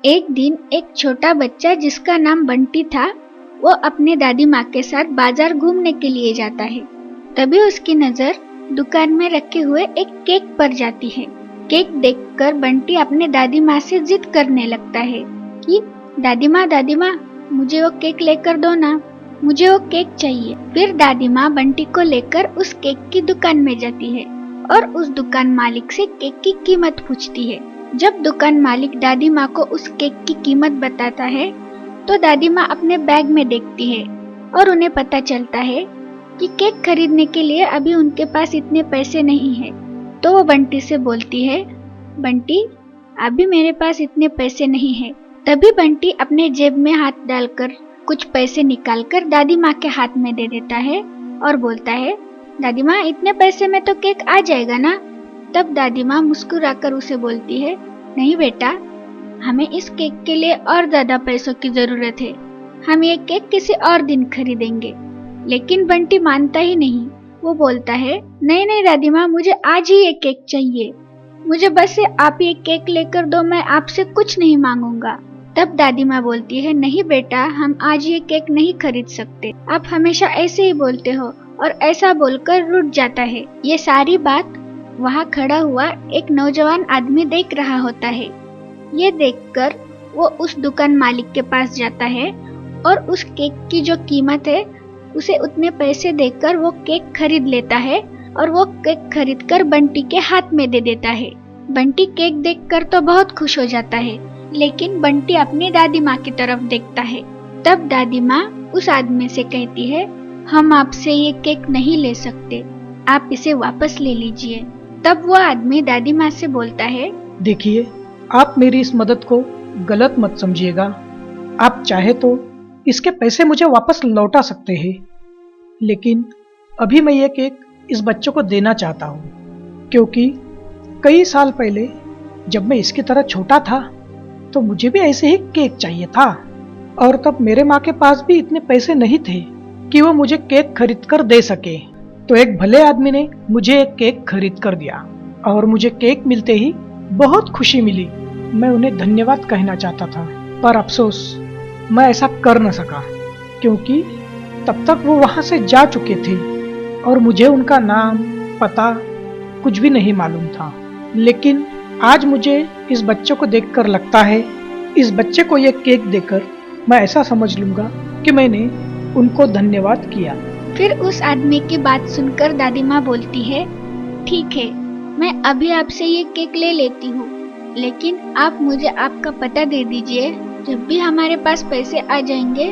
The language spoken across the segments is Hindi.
एक दिन एक छोटा बच्चा जिसका नाम बंटी था, वो अपने दादी माँ के साथ बाजार घूमने के लिए जाता है। तभी उसकी नजर दुकान में रखे हुए एक केक पर जाती है। केक देखकर बंटी अपने दादी माँ से जिद करने लगता है कि दादी माँ मुझे वो केक लेकर दो ना, मुझे वो केक चाहिए। फिर दादी माँ बंटी को लेकर उस केक की दुकान में जाती है और उस दुकान मालिक से केक की कीमत पूछती है। जब दुकान मालिक दादी माँ को उस केक की कीमत बताता है तो दादी माँ अपने बैग में देखती है और उन्हें पता चलता है कि केक खरीदने के लिए अभी उनके पास इतने पैसे नहीं है। तो वो बंटी से बोलती है, बंटी अभी मेरे पास इतने पैसे नहीं है। तभी बंटी अपने जेब में हाथ डालकर कुछ पैसे निकालकर दादी माँ के हाथ में दे देता है और बोलता है, दादी माँ इतने पैसे में तो केक आ जाएगा ना। तब दादी माँ मुस्कुराकर उसे बोलती है, नहीं बेटा, हमें इस केक के लिए और ज्यादा पैसों की जरूरत है। हम ये केक किसी और दिन खरीदेंगे। लेकिन बंटी मानता ही नहीं। वो बोलता है, नहीं नहीं दादी माँ, मुझे आज ही ये केक चाहिए। मुझे बस आप ये केक लेकर दो, मैं आपसे कुछ नहीं मांगूंगा। तब दादी माँ बोलती है, नहीं बेटा, हम आज ये केक नहीं खरीद सकते। आप हमेशा ऐसे ही बोलते हो। और ऐसा बोलकर रुठ जाता है। ये सारी बात वहाँ खड़ा हुआ एक नौजवान आदमी देख रहा होता है। ये देखकर वो उस दुकान मालिक के पास जाता है और उस केक की जो कीमत है उसे उतने पैसे देकर वो केक खरीद लेता है और वो केक खरीदकर बंटी के हाथ में दे देता है। बंटी केक देखकर तो बहुत खुश हो जाता है, लेकिन बंटी अपनी दादी माँ की तरफ देखता है। तब दादी माँ उस आदमी से कहती है, हम आपसे ये केक नहीं ले सकते, आप इसे वापस ले लीजिए। तब वो आदमी दादी माँ से बोलता है, देखिए, आप मेरी इस मदद को गलत मत समझिएगा। आप चाहे तो इसके पैसे मुझे वापस लौटा सकते हैं, लेकिन अभी मैं ये केक इस बच्चे को देना चाहता हूँ, क्योंकि कई साल पहले जब मैं इसकी तरह छोटा था तो मुझे भी ऐसे ही केक चाहिए था, और तब मेरे माँ के पास भी इतने पैसे नहीं थे कि वो मुझे केक खरीद कर दे सके। तो एक भले आदमी ने मुझे एक केक खरीद कर दिया और मुझे केक मिलते ही बहुत खुशी मिली। मैं उन्हें धन्यवाद कहना चाहता था, पर अफसोस मैं ऐसा कर न सका, क्योंकि तब तक वो वहां से जा चुके थे और मुझे उनका नाम पता कुछ भी नहीं मालूम था। लेकिन आज मुझे इस बच्चे को देखकर लगता है, इस बच्चे को ये केक देकर मैं ऐसा समझ लूंगा कि मैंने उनको धन्यवाद किया। फिर उस आदमी की बात सुनकर दादी माँ बोलती है, ठीक है, मैं अभी आपसे ये केक ले लेती हूँ, लेकिन आप मुझे आपका पता दे दीजिए। जब भी हमारे पास पैसे आ जाएंगे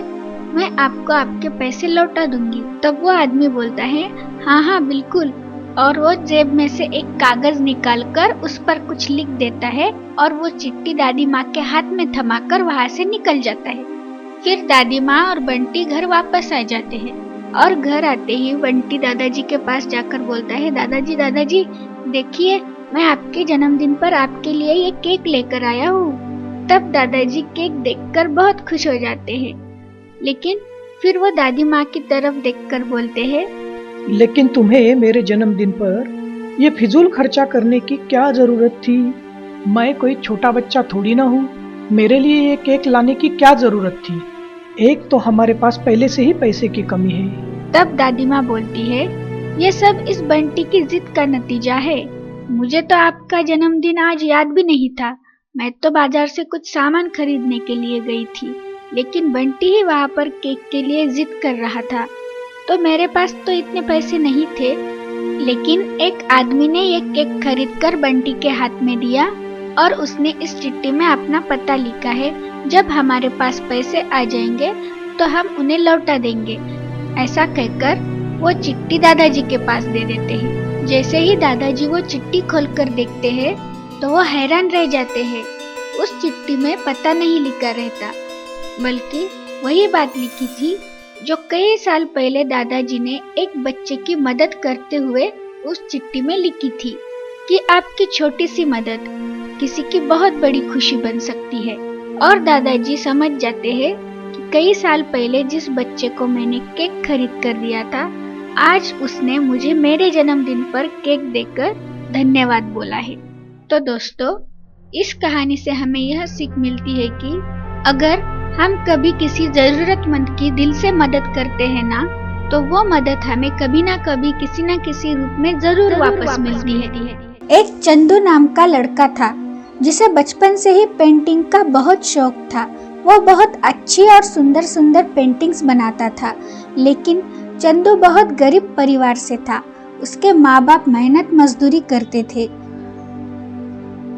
मैं आपको आपके पैसे लौटा दूंगी। तब वो आदमी बोलता है, हाँ हाँ बिल्कुल। और वो जेब में से एक कागज निकालकर उस पर कुछ लिख देता है और वो चिट्ठी दादी माँ के हाथ में थमाकर वहाँ से निकल जाता है। फिर दादी माँ और बंटी घर वापस आ जाते हैं और घर आते ही बंटी दादाजी के पास जाकर बोलता है, दादाजी देखिए, मैं आपके जन्मदिन पर आपके लिए ये केक लेकर आया हूँ। तब दादाजी केक देखकर बहुत खुश हो जाते हैं, लेकिन फिर वो दादी माँ की तरफ देखकर बोलते हैं, लेकिन तुम्हें मेरे जन्मदिन पर ये फिजूल खर्चा करने की क्या जरूरत थी? मैं कोई छोटा बच्चा थोड़ी ना हूँ, मेरे लिए ये केक लाने की क्या जरूरत थी? एक तो हमारे पास पहले से ही पैसे की कमी है। तब दादी माँ बोलती है, ये सब इस बंटी की जिद का नतीजा है। मुझे तो आपका जन्मदिन आज याद भी नहीं था। मैं तो बाजार से कुछ सामान खरीदने के लिए गई थी, लेकिन बंटी ही वहाँ पर केक के लिए जिद कर रहा था, तो मेरे पास तो इतने पैसे नहीं थे। लेकिन एक आदमी ने ये केक खरीदकर बंटी के हाथ में दिया और उसने इस चिट्ठी में अपना पता लिखा है, जब हमारे पास पैसे आ जाएंगे तो हम उन्हें लौटा देंगे। ऐसा कहकर वो चिट्ठी दादाजी के पास दे देते हैं। जैसे ही दादाजी वो चिट्ठी खोलकर देखते हैं तो वो हैरान रह जाते हैं। उस चिट्ठी में पता नहीं लिखा रहता, बल्कि वही बात लिखी थी जो कई साल पहले दादाजी ने एक बच्चे की मदद करते हुए उस चिट्ठी में लिखी थी कि आपकी छोटी सी मदद किसी की बहुत बड़ी खुशी बन सकती है। और दादाजी समझ जाते हैं कि कई साल पहले जिस बच्चे को मैंने केक खरीद कर दिया था, आज उसने मुझे मेरे जन्मदिन पर केक देकर धन्यवाद बोला है। तो दोस्तों, इस कहानी से हमें यह सीख मिलती है कि अगर हम कभी किसी जरूरतमंद की दिल से मदद करते हैं ना, तो वो मदद हमें कभी ना कभी किसी न किसी रूप में जरूर वापस मिलती है। एक चंदू नाम का लड़का था जिसे बचपन से ही पेंटिंग का बहुत शौक था। वो बहुत अच्छी और सुंदर सुंदर पेंटिंग्स बनाता था, लेकिन चंदू बहुत गरीब परिवार से था। उसके माँ बाप मेहनत मजदूरी करते थे।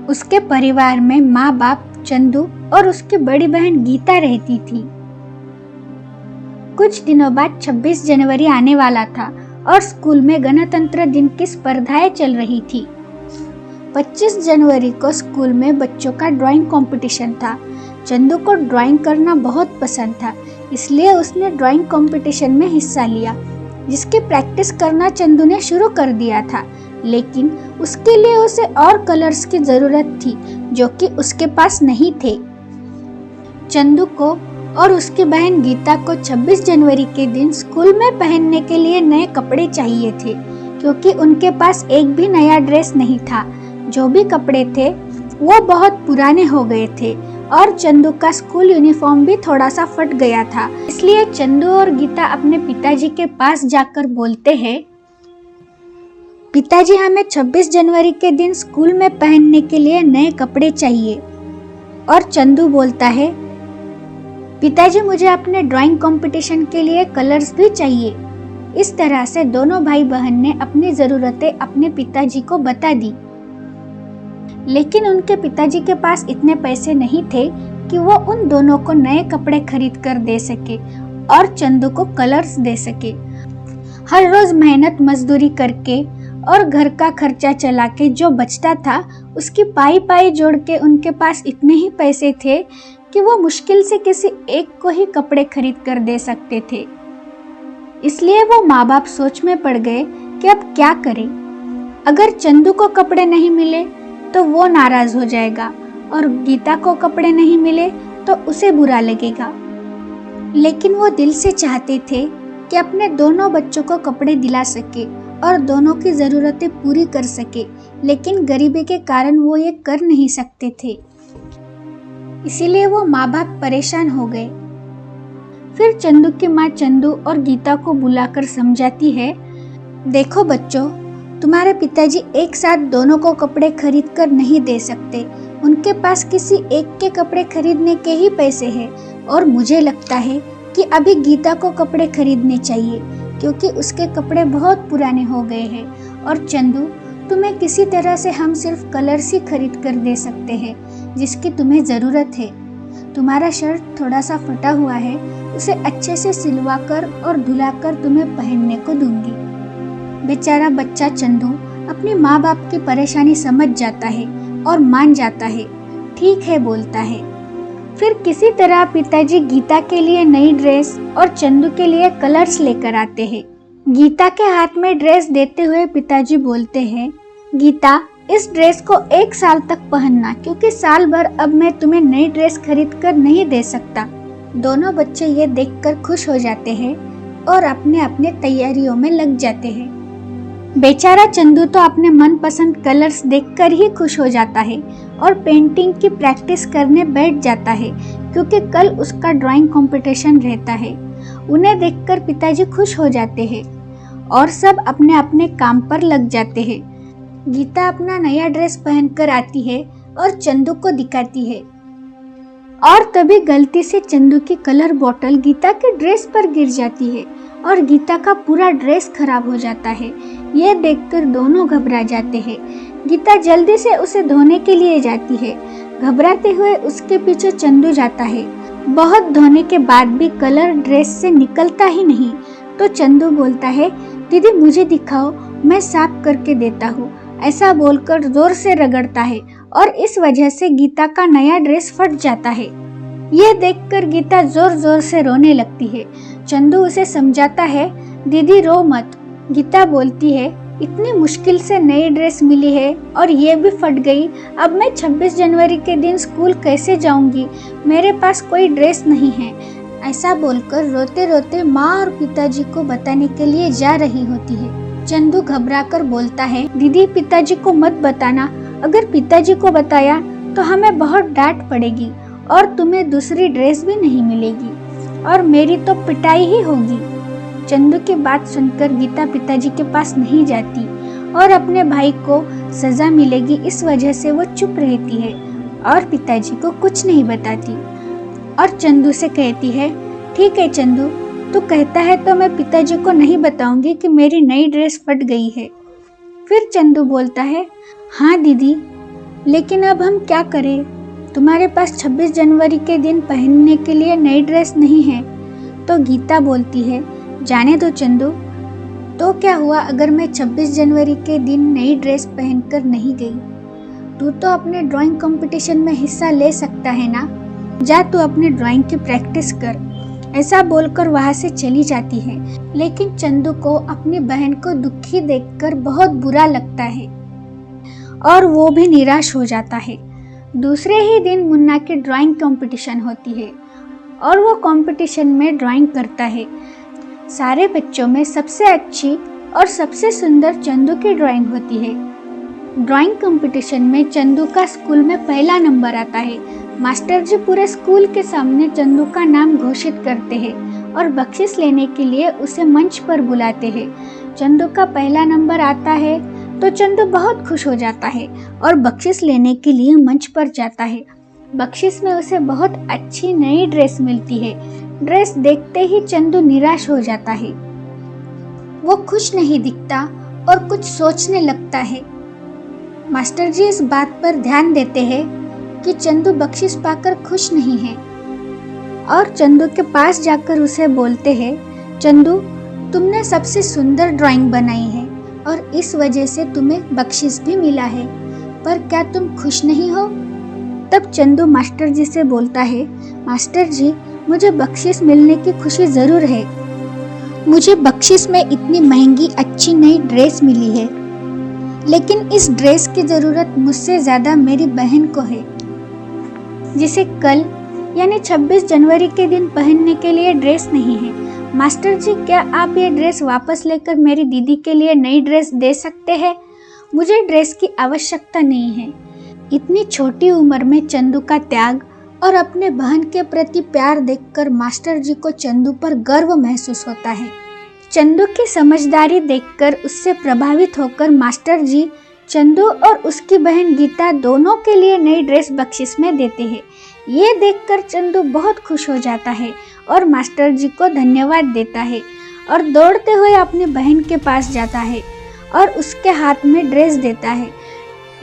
उसके परिवार में माँ बाप, चंदू और उसकी बड़ी बहन गीता रहती थी। कुछ दिनों बाद 26 जनवरी आने वाला था और स्कूल में गणतंत्र दिन की स्पर्धाएं चल रही थी। 25 जनवरी को स्कूल में बच्चों का ड्राइंग कंपटीशन था। चंदू को ड्राइंग करना बहुत पसंद था, इसलिए उसने ड्राइंग कंपटीशन में हिस्सा लिया, जिसकी प्रैक्टिस करना चंदू ने शुरू कर दिया था। लेकिन उसके लिए उसे और कलर्स की जरूरत थी जो कि उसके पास नहीं थे। चंदू को और उसकी बहन गीता को 26 जनवरी के दिन स्कूल में पहनने के लिए नए कपड़े चाहिए थे, क्योंकि उनके पास एक भी नया ड्रेस नहीं था। जो भी कपड़े थे वो बहुत पुराने हो गए थे और चंदू का स्कूल यूनिफॉर्म भी थोड़ा सा फट गया था। इसलिए चंदू और गीता अपने पिताजी के पास जाकर बोलते हैं, पिताजी हमें 26 जनवरी के दिन स्कूल में पहनने के लिए नए कपड़े चाहिए। और चंदू बोलता है, पिताजी मुझे अपने ड्राइंग कंपटीशन के लिए कलर्स भी चाहिए। इस तरह से दोनों भाई बहन ने अपनी जरूरतें अपने पिताजी को बता दी, लेकिन उनके पिताजी के पास इतने पैसे नहीं थे कि वो उन दोनों को नए कपड़े खरीद कर दे सके और चंदू को कलर्स दे सके। हर रोज मेहनत मजदूरी करके और घर का खर्चा चला के जो बचता था, उसकी पाई पाई जोड़ के उनके पास इतने ही पैसे थे कि वो मुश्किल से किसी एक को ही कपड़े खरीद कर दे सकते थे। इसलिए वो माँ बाप सोच में पड़ गए कि अब क्या करें। अगर चंदू को कपड़े नहीं मिले तो वो नाराज हो जाएगा और गीता को कपड़े नहीं मिले तो उसे बुरा लगेगा। लेकिन वो दिल से चाहते थे कि अपने दोनों बच्चों को कपड़े दिला सके और दोनों की जरूरतें पूरी कर सके, लेकिन गरीबी के कारण वो ये कर नहीं सकते थे। इसीलिए वो माँ बाप परेशान हो गए। फिर चंदू की माँ चंदू और गीता को बुलाकर समझाती है, देखो बच्चों, तुम्हारे पिताजी एक साथ दोनों को कपड़े खरीद कर नहीं दे सकते। उनके पास किसी एक के कपड़े खरीदने के ही पैसे हैं और मुझे लगता है कि अभी गीता को कपड़े खरीदने चाहिए, क्योंकि उसके कपड़े बहुत पुराने हो गए हैं। और चंदू, तुम्हें किसी तरह से हम सिर्फ कलर्स ही खरीद कर दे सकते हैं जिसकी तुम्हें ज़रूरत है। तुम्हारा शर्ट थोड़ा सा फटा हुआ है, उसे अच्छे से सिलवा कर और धुलाकर तुम्हें पहनने को दूंगी। बेचारा बच्चा चंदू अपनी माँ बाप की परेशानी समझ जाता है और मान जाता है। ठीक है बोलता है। फिर किसी तरह पिताजी गीता के लिए नई ड्रेस और चंदू के लिए कलर्स लेकर आते हैं। गीता के हाथ में ड्रेस देते हुए पिताजी बोलते हैं, गीता, इस ड्रेस को 1 साल तक पहनना, क्योंकि साल भर अब मैं तुम्हें नई ड्रेस खरीद कर नहीं दे सकता। दोनों बच्चे ये देखकर खुश हो जाते हैं और अपने अपने तैयारियों में लग जाते हैं। बेचारा चंदू तो अपने मनपसंद कलर्स देखकर ही खुश हो जाता है और पेंटिंग की प्रैक्टिस करने बैठ जाता है, क्योंकि कल उसका ड्राइंग कंपटीशन रहता है। उन्हें देखकर पिताजी खुश हो जाते हैं और सब अपने अपने काम पर लग जाते हैं। गीता अपना नया ड्रेस पहनकर आती है और चंदू को दिखाती है, और तभी गलती से चंदू की कलर बोतल गीता के ड्रेस पर गिर जाती है और गीता का पूरा ड्रेस खराब हो जाता है। यह देखकर दोनों घबरा जाते हैं। गीता जल्दी से उसे धोने के लिए जाती है। घबराते हुए उसके पीछे चंदू जाता है। बहुत धोने के बाद भी कलर ड्रेस से निकलता ही नहीं, तो चंदू बोलता है, दीदी मुझे दिखाओ, मैं साफ करके देता हूँ। ऐसा बोलकर जोर से रगड़ता है और इस वजह से गीता का नया ड्रेस फट जाता है। यह देखकर गीता जोर जोर से रोने लगती है। चंदू उसे समझाता है, दीदी रो मत। गीता बोलती है, इतनी मुश्किल से नई ड्रेस मिली है और ये भी फट गई। अब मैं 26 जनवरी के दिन स्कूल कैसे जाऊंगी? मेरे पास कोई ड्रेस नहीं है। ऐसा बोलकर रोते रोते माँ और पिताजी को बताने के लिए जा रही होती है। चंदू घबराकर बोलता है, दीदी पिताजी को मत बताना, अगर पिताजी को बताया तो हमें बहुत डांट पड़ेगी और तुम्हें दूसरी ड्रेस भी नहीं मिलेगी और मेरी तो पिटाई ही होगी। चंदू की बात सुनकर गीता पिताजी के पास नहीं जाती और अपने भाई को सजा मिलेगी इस वजह से वो चुप रहती है और पिताजी को कुछ नहीं बताती और चंदू से कहती है, ठीक है चंदू, तू कहता है तो मैं पिताजी को नहीं बताऊंगी कि मेरी नई ड्रेस फट गई है। फिर चंदू बोलता है, हाँ दीदी, लेकिन अब हम क्या करें? तुम्हारे पास 26 जनवरी के दिन पहनने के लिए नई ड्रेस नहीं है। तो गीता बोलती है, जाने दो चंदू, तो क्या हुआ अगर मैं 26 जनवरी के दिन नई ड्रेस पहनकर नहीं गई? तू तो अपने ड्राइंग कंपटीशन में हिस्सा ले सकता है ना, जा तू अपनी ड्राइंग की प्रैक्टिस कर। ऐसा बोलकर वहां से चली जाती है। लेकिन चंदू को अपनी बहन को दुखी देखकर बहुत बुरा लगता है और वो भी निराश हो जाता है। दूसरे ही दिन मुन्ना की ड्राइंग कंपटीशन होती है और वो कंपटीशन में ड्राइंग करता है। सारे बच्चों में सबसे अच्छी और सबसे सुंदर चंदू की ड्राइंग होती है। ड्राइंग कंपटीशन में चंदू का स्कूल में पहला नंबर आता है। मास्टर जी पूरे स्कूल के सामने चंदू का नाम घोषित करते हैं और बख्शिश लेने के लिए उसे मंच पर बुलाते हैं। चंदू का पहला नंबर आता है तो चंदू बहुत खुश हो जाता है और बख्शिश लेने के लिए मंच पर जाता है। बख्शिश में उसे बहुत अच्छी नई ड्रेस मिलती है। ड्रेस देखते ही चंदू निराश हो जाता है। वो खुश नहीं दिखता और कुछ सोचने लगता है। मास्टर जी इस बात पर ध्यान देते हैं कि चंदू बख्शिश पाकर खुश नहीं है और चंदू के पास जाकर उसे बोलते हैं, चंदू, तुमने सबसे सुंदर ड्राइंग बनाई है और इस वजह से तुम्हें बख्शिश भी मिला है, पर क्या तुम खुश नहीं हो? तब चंदू मास्टर जी से बोलता है, मास्टर जी, मुझे बख्शिश मिलने की खुशी जरूर है। मुझे बख्शिश में इतनी महंगी अच्छी नई ड्रेस मिली है, लेकिन इस ड्रेस की जरूरत मुझसे ज्यादा मेरी बहन को है, जिसे कल यानी 26 जनवरी के दिन पहनने के लिए ड्रेस नहीं है। मास्टर जी, क्या आप ये ड्रेस वापस लेकर मेरी दीदी के लिए नई ड्रेस दे सकते हैं? मुझे ड्रेस की आवश्यकता नहीं है। इतनी छोटी उम्र में चंदू का त्याग और अपने बहन के प्रति प्यार देखकर मास्टर जी को चंदू पर गर्व महसूस होता है। चंदू की समझदारी देखकर उससे प्रभावित होकर मास्टर जी चंदू और उसकी बहन गीता दोनों के लिए नई ड्रेस बख्शिश में देते हैं। ये देखकर चंदू बहुत खुश हो जाता है और मास्टर जी को धन्यवाद देता है और दौड़ते हुए अपनी बहन के पास जाता है और उसके हाथ में ड्रेस देता है।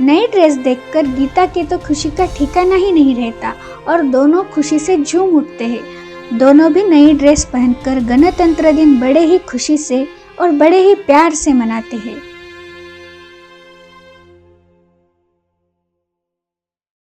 नई ड्रेस देखकर गीता की तो खुशी का ठिकाना ही नहीं रहता और दोनों खुशी से झूम उठते हैं। दोनों भी नई ड्रेस पहनकर गणतंत्र दिन बड़े ही खुशी से और बड़े ही प्यार से मनाते हैं।